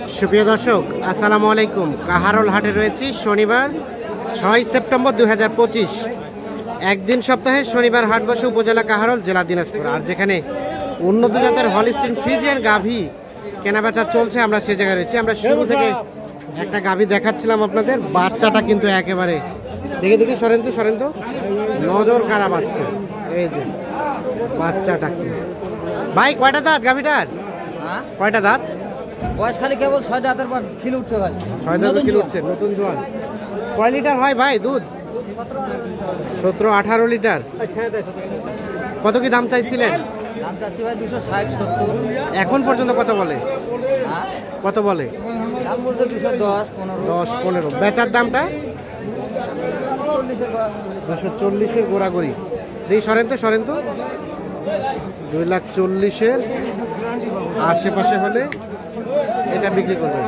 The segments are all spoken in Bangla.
সুপ্রিয় দর্শক আসসালামু আলাইকুম। কাহারোল হাটে রয়েছি শনিবার 6 সেপ্টেম্বর 2025। একদিন সপ্তাহে শনিবার হাট বসে উপজেলা কাহারোল, জেলা দিনাজপুর। আর যেখানে উন্নত জাতের হলিস্টিন ফ্রিজিয়ান গাভী কেনাবেচা চলছে, আমরা সে জায়গায় রয়েছি। আমরা শুরু থেকে একটা গাভী দেখাচ্ছিলাম আপনাদের। বাচ্চাটা কিন্তু একেবারে দেখে সরেন তো নজর কারা বাচ্চা। এই যে বাচ্চাটা কি ভাই, কয়টা দাঁত গাভীটার? কয়টা দাঁত? বয়স খালি কেবল 6 দাঁতের পর খিল উঠছে ভাই। 6 দাঁতের খিল উঠছে, নতুন জোয়ান। কয় লিটার হয় ভাই দুধ? 17-18 লিটার। কত কি দাম চাইছিলেন? দাম চাচ্ছি ভাই 260-70। এখন পর্যন্ত কত বলে? কত বলে? দাম বলতে 210-15। বেচার দামটা 240-এর গোড়াগড়ি। দেখি সরেন তো 2,40,000-এর আশেপাশে হলে এটা বিক্রি করবেন।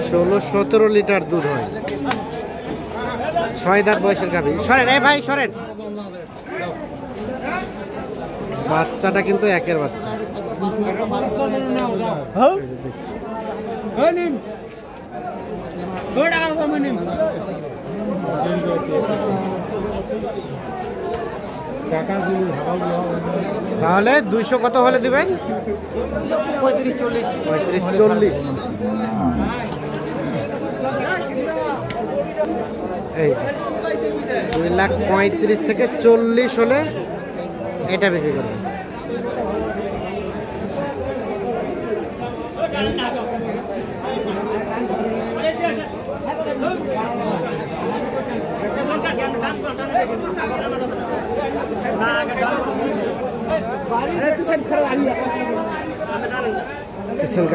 16-17 লিটার দুধ হয়। 6 দাঁত বয়সের গাভী। সরেন ভাই সরেন। বাচ্চাটা কিন্তু একের বাচ্চা। তাহলে 200 কত হলে দিবেন? 35-40। এই 2,35,000 থেকে 40 হলে এটা বিক্রি করবেন।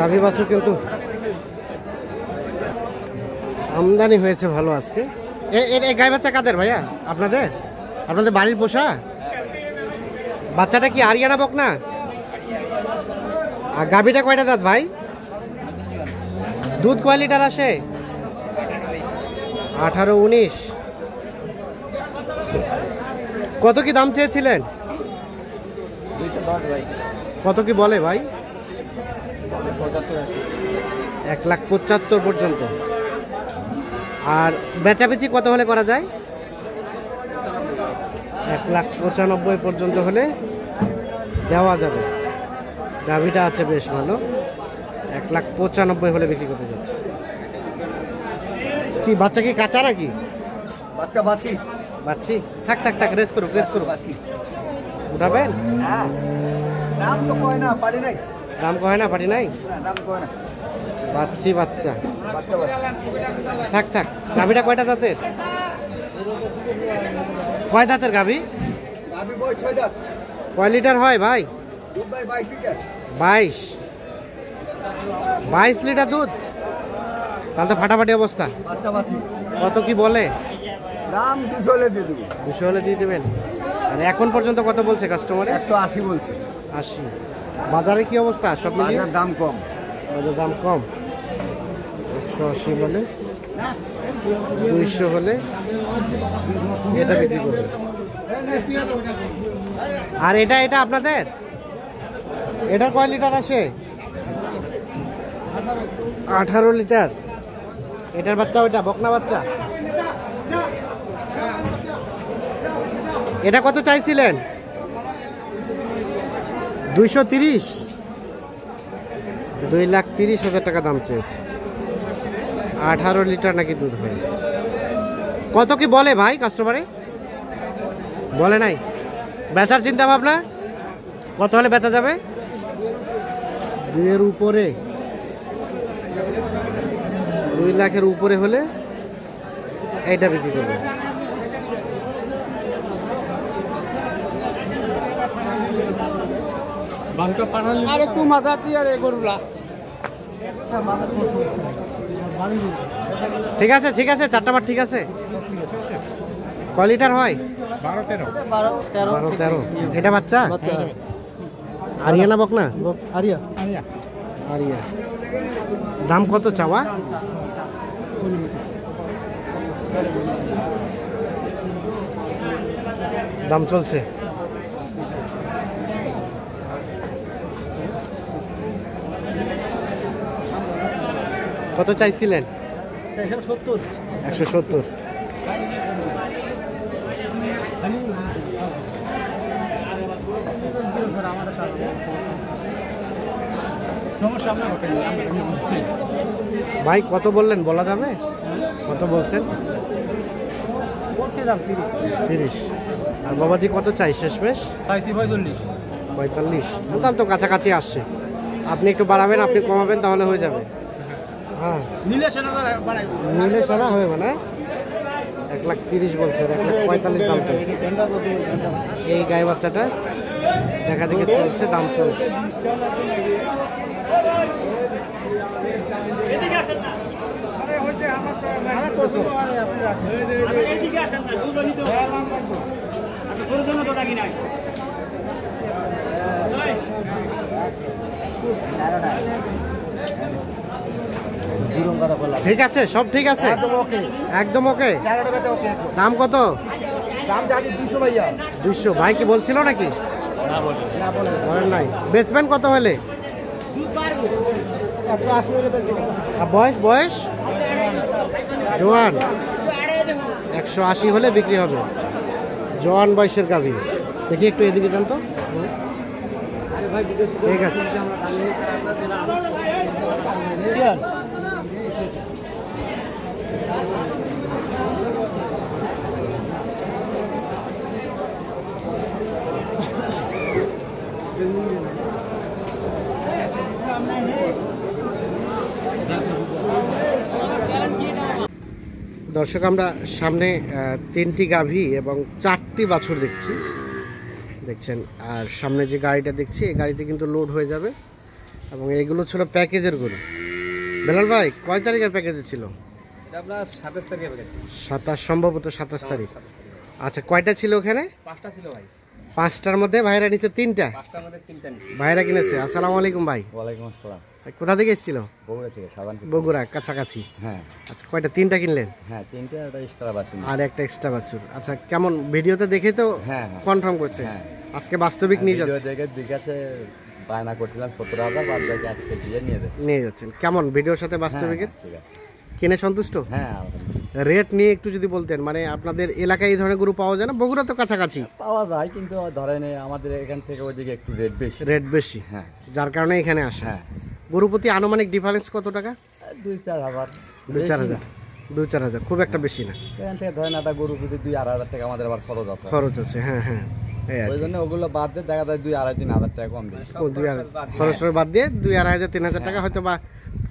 গাভী বাছুর কিন্তু আমদানি হয়েছে ভালো আজকে। এই গাই বাচ্চা কাদের ভাইয়া? আপনাদের বাড়ির পোষা? বাচ্চাটা কি আরিয়ানা বকনা? আর গাভীটা কয়টা দাঁত ভাই? দুধ কয় লিটার আসে? 18-19। কত কি দাম চেয়েছিলেন? 210 ভাই। কত কি বলে ভাই? 1,75,000 পর্যন্ত। আর বেচাবেচি কত হলে করা যায়? 1,95,000 পর্যন্ত হলে দেওয়া যাবে। গাভীটা আছে বেশ ভালো। 1,95,000 হলে বিক্রি করতে যাচ্ছে। কি বাচ্চা কি কাঁচা নাকি? বাচ্চা বাচ্চি। থাক রেস করুক। উঠাবেন? দাম তো কয় না, পারি নাই। দাম কয় না, পারি নাই। দাম কয় না। বাচ্চা। থাক। গাভীটা কয়টা দাঁতের? কয় দাঁতের গাভী? গাভী বয়স 6 দাঁত। কয় লিটার হয় ভাই? দুধ ভাই 22 লিটার। 22 লিটার দুধ। তাহলে তো ফাটাফাটি অবস্থা। বাচ্চা। কত কি বলে? দাম 200 হলে দিয়ে দেবো। 200 হলে দিয়ে দেবেন। আর এখন পর্যন্ত কত বলছে কাস্টমারে? 180 বলছে। 80। বাজারে কি অবস্থা সব মিলিয়ে? বাজার দাম কম। 180 বলে, 200 হলে এটা বিক্রি করবে। আর এটা আপনাদের? এটা কয় লিটার আসে? 18 লিটার। এটার বাচ্চা ওইটা বকনা বাচ্চা। এটা কত চাইছিলেন? 230। 2,30,000 টাকা দাম চেয়েছে। 18 লিটার নাকি দুধ হয়। কত কি বলে ভাই কাস্টমারে? বলে নাই। বেচার চিন্তা ভাবনা? কত হলে বেচা যাবে? 2 উপরে, 2 লাখের উপরে হলে এইটা বিক্রি করবে। ঠিক আছে 4টা বার ঠিক আছে। কয় লিটার হয়? 12-13। এটা বাচ্চা? আরিয়ানা বকনা? আরিয়া। দাম কত চাওয়া? দাম চলছে। কত চাইছিলেন? 170। 170। ভাই কত বললেন, বলা যাবে? কত বলছেন? বলছি দাম 30। আর বাবাজি কত চাই শেষমেশ? চাইছি 45। 45। তাহলে তো কাছাকাছি আসছে। আপনি একটু বাড়াবেন, আপনি কমাবেন, তাহলে হয়ে যাবে। হ্যাঁ, নিলে সেটা বানাই নিলে সারা হবে না। 1,30,000 বলছে, 1,45,000 দাম চলছে। এই গায়ে বাচ্চাটা দেখা দেখে চলছে, দাম চলছে। ঠিক আছে, সব ঠিক আছে, একদম ওকে। দাম কত? দাম যাচ্ছে 200 ভাইয়া। 200। ভাই কি বলছিল নাকি? বলেন নাই। বেচবেন কত হলে? 180 হলে বেচবো। আর বয়স বয়স জোয়ান 180 হলে বিক্রি হবে। জোয়ান বয়সের গাভী। দেখি একটু এদিকে যান তো। ঠিক আছে। দর্শক, আমরা সামনে 3টি গাভী এবং 4টি বাছুর দেখছেন। আর সামনে যে গাড়িটা দেখছি, এই গাড়িতে কিন্তু লোড হয়ে যাবে। এবং এগুলো ছিল প্যাকেজের গরু। বেলাল ভাই, কয় তারিখের প্যাকেজে ছিল? আপনার 27 তারিখে বেচেছি। 27, সম্ভবত 27 তারিখ। আচ্ছা, কয়টা ছিল ওখানে? 5টা ছিল ভাই। 5টার মধ্যে ভাইরা নিচে 3টা। 5টার মধ্যে 3টা নিছি। ভাইরা কিনেছে। আসসালামু আলাইকুম ভাই। ওয়ালাইকুম আসসালাম। কোথা থেকে এসেছিল? বগুড়া থেকে, সাবানপুর। বগুড়া, কাছাকাছি। হ্যাঁ আচ্ছা, কয়টা? 3টা কিনলেন? হ্যাঁ, 3টা আর একটা এক্সট্রা বাসি। আর একটা এক্সট্রা বাছুর। আচ্ছা, কেমন ভিডিওতে দেখে তো হ্যাঁ কনফার্ম করছে? হ্যাঁ। আজকে বাস্তবিক নিয়ে ভিডিও যাচ্ছে, দেখে বিকাশে বায়না করছিলাম 17,000, বাদ বাকি আজকে দিয়ে নিয়ে যাচ্ছে। নিয়ে যাচ্ছেন। কেমন ভিডিওর সাথে বাস্তবিকের? ঠিক আছে। কিনে সন্তুষ্ট? হ্যাঁ, রেট নিয়ে একটু যদি বলতেন, মানে আপনাদের এলাকায় এই ধরনের গরু পাওয়া যায় না? বগুড়া তো কাছাকাছি। পাওয়া যায়, কিন্তু ধরেন আমাদের এখান থেকে ওইদিকে একটু রেট বেশি। রেট বেশি, হ্যাঁ যার কারণে এখানে আসে। হ্যাঁ, গরু প্রতি আনুমানিক ডিফারেন্স কত টাকা? 2-4 2-4 হাজার। 2-4 হাজার, খুব একটা বেশি না। এখান থেকে ধরেন একটা গরু প্রতি 2-2.5 টাকা আমাদের আবার খরচ আছে। খরচ আছে, হ্যাঁ হ্যাঁ। এই আর ওই কি। জন্য ওগুলো বাদ দিয়ে দেখা যায় 2-2.5-3 হাজার টাকা কম বেশি। ও, 2,000 খরচ বাদ দিয়ে 2,500-3,000 টাকা হয়তো বা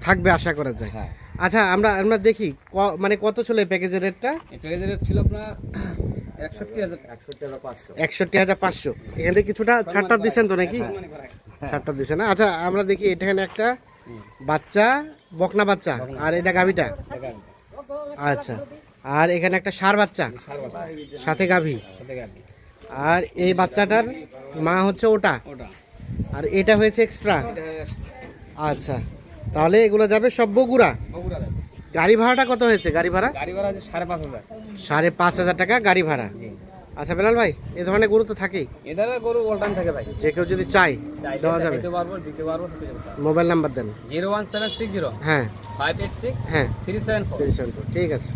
থাকবে, আশা করা যায়। হ্যাঁ, আচ্ছা, আমরা দেখি মানে কত ছিল এই প্যাকেজের রেটটা? এই প্যাকেজের রেট ছিল আপনার 61,500। 61,500। এখান থেকে কিছুটা ছাড়টা দিচ্ছেন তো নাকি? ছাড়টা দিচ্ছেন না? আচ্ছা, আমরা দেখি এখানে একটা বাচ্চা, বকনা বাচ্চা, আর এটা গাভীটা। আচ্ছা, আর এখানে একটা ষাঁড় বাচ্চা, সাথে গাভী। আর এই বাচ্চাটার মা হচ্ছে ওটা, আর এটা হয়েছে এক্সট্রা। আচ্ছা, তাহলে এগুলো যাবে সব বগুড়া। গাড়ি ভাড়াটা কত হয়েছে? গাড়ি ভাড়া গাড়ি ভাড়া আছে 5,500। 5,500 টাকা গাড়ি ভাড়া। আচ্ছা বেলাল ভাই, এই ধরনের গরু তো থাকেই, এদের গরু অল্টান থাকে ভাই। যে কেউ যদি চাই দেওয়া যাবে? দিতে পারবো। মোবাইল নাম্বার দেন। 01760 হ্যাঁ 586 হ্যাঁ, 374। ঠিক আছে।